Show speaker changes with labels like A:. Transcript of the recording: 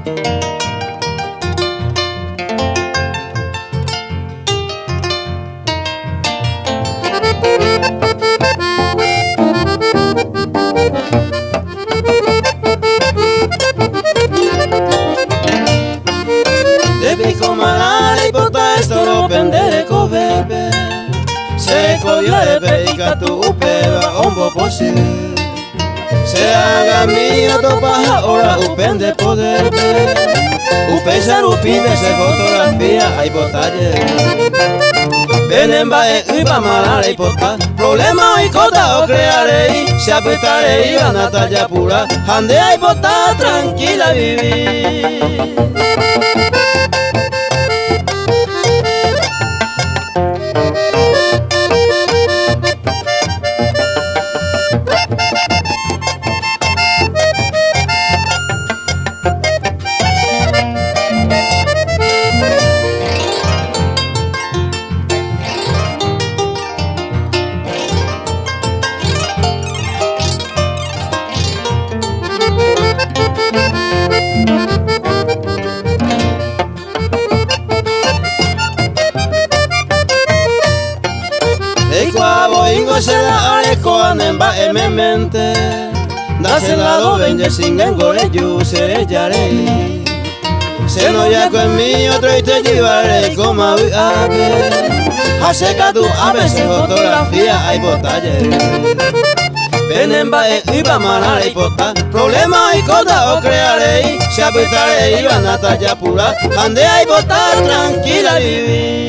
A: Devi comandare ipota estoro pendere bebe. Se cogliere i tu upeva ombo posi. Se haga mío to paja ora upende poder ver. Upesar upine se fotografía hay botalle. Venemba e iba malare ipota. Problema y cota o crearei. Se apretare iba Natalia pura. Ande hay bota tranquila vivir. Ingo se la areco anemba ememente. Das el lado vende sin engore yo seré yarei. Se no ya con mi otro y te llevaré como a ver. Hace que tú a veces fotografía hay botalle. Venemba e iba manar y pota. Problema y cota o crearé. Se apretaré iba Natalia pura. Ande hay botar tranquila vivir.